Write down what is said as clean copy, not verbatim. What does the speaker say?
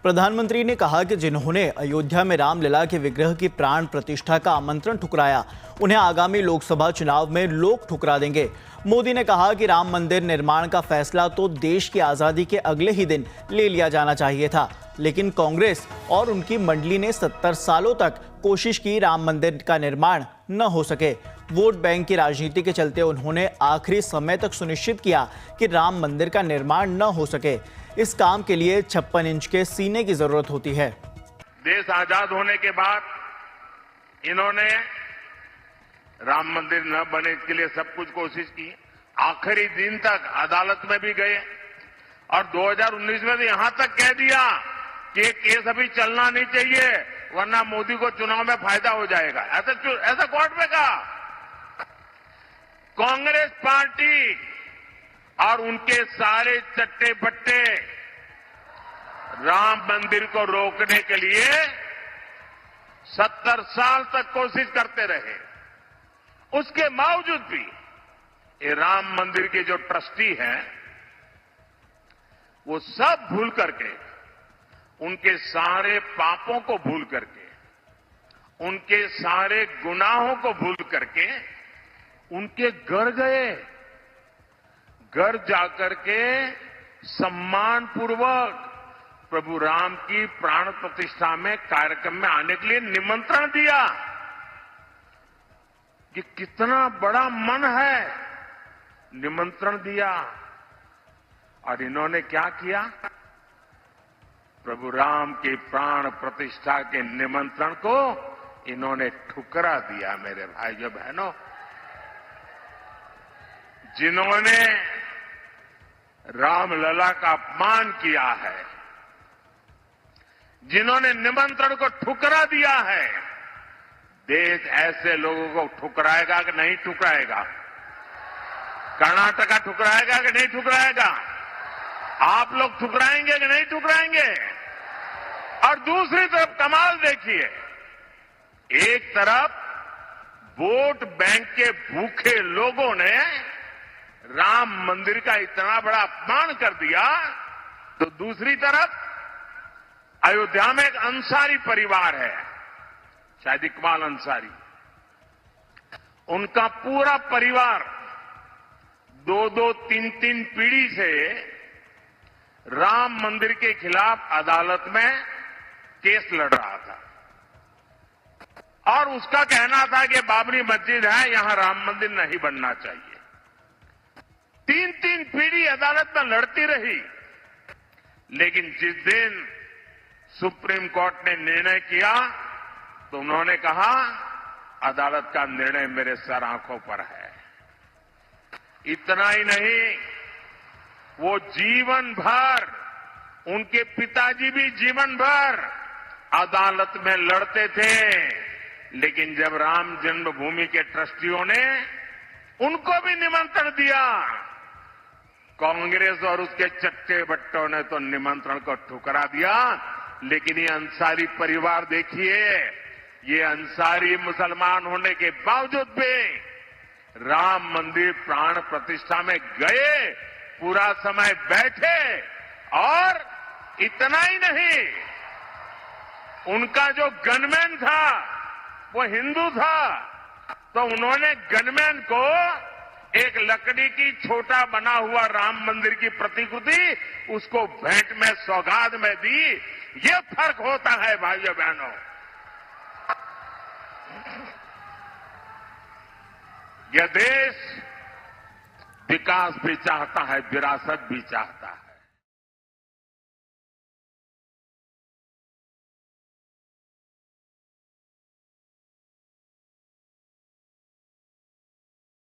प्रधानमंत्री ने कहा कि जिन्होंने अयोध्या में रामलला के विग्रह की प्राण प्रतिष्ठा का आमंत्रण ठुकराया, उन्हें आगामी लोकसभा चुनाव में लोग ठुकरा देंगे। मोदी ने कहा कि राम मंदिर निर्माण का फैसला तो देश की आज़ादी के अगले ही दिन ले लिया जाना चाहिए था, लेकिन कांग्रेस और उनकी मंडली ने 70 सालों तक कोशिश की राम मंदिर का निर्माण न हो सके। वोट बैंक की राजनीति के चलते उन्होंने आखिरी समय तक सुनिश्चित किया कि राम मंदिर का निर्माण न हो सके। इस काम के लिए 56 इंच के सीने की जरूरत होती है। देश आजाद होने के बाद इन्होंने राम मंदिर न बने इसके लिए सब कुछ कोशिश की, आखिरी दिन तक अदालत में भी गए और 2019 में तो यहां तक कह दिया कि ये केस अभी चलना नहीं चाहिए वरना मोदी को चुनाव में फायदा हो जाएगा। ऐसा कोर्ट में कहा। कांग्रेस पार्टी और उनके सारे चट्टे बट्टे राम मंदिर को रोकने के लिए 70 साल तक कोशिश करते रहे। उसके बावजूद भी ये राम मंदिर के जो ट्रस्टी हैं वो सब भूल करके, उनके सारे पापों को भूल करके, उनके सारे गुनाहों को भूल करके उनके घर गए। घर जाकर के सम्मान पूर्वक प्रभु राम की प्राण प्रतिष्ठा में कार्यक्रम में आने के लिए निमंत्रण दिया। कि कितना बड़ा मन है, निमंत्रण दिया। और इन्होंने क्या किया? प्रभु राम की प्राण प्रतिष्ठा के निमंत्रण को इन्होंने ठुकरा दिया। मेरे भाइयों बहनों, जिन्होंने रामलला का अपमान किया है, जिन्होंने निमंत्रण को ठुकरा दिया है, देश ऐसे लोगों को ठुकराएगा कि नहीं ठुकराएगा? कर्नाटका ठुकराएगा कि नहीं ठुकराएगा? आप लोग ठुकराएंगे कि नहीं ठुकराएंगे? और दूसरी तरफ कमाल देखिए, एक तरफ वोट बैंक के भूखे लोगों ने राम मंदिर का इतना बड़ा अपमान कर दिया, तो दूसरी तरफ अयोध्या में एक अंसारी परिवार है, शायद इकबाल अंसारी, उनका पूरा परिवार 2-2, 3-3 पीढ़ी से राम मंदिर के खिलाफ अदालत में केस लड़ रहा था और उसका कहना था कि बाबरी मस्जिद है, यहां राम मंदिर नहीं बनना चाहिए। 3-3 पीढ़ी अदालत में लड़ती रही, लेकिन जिस दिन सुप्रीम कोर्ट ने निर्णय किया तो उन्होंने कहा अदालत का निर्णय मेरे सर आंखों पर है। इतना ही नहीं, वो जीवन भर, उनके पिताजी भी जीवन भर अदालत में लड़ते थे, लेकिन जब राम जन्मभूमि के ट्रस्टियों ने उनको भी निमंत्रण दिया, कांग्रेस और उसके चट्टे बट्टों ने तो निमंत्रण को ठुकरा दिया। लेकिन ये अंसारी परिवार देखिए, ये अंसारी मुसलमान होने के बावजूद भी राम मंदिर प्राण प्रतिष्ठा में गए, पूरा समय बैठे, और इतना ही नहीं, उनका जो गनमैन था वो हिंदू था, तो उन्होंने गनमैन को एक लकड़ी की छोटा बना हुआ राम मंदिर की प्रतिकृति उसको भेंट में, सौगात में दी। ये फर्क होता है भाइयों बहनों। यह देश विकास भी चाहता है, विरासत भी चाहता है।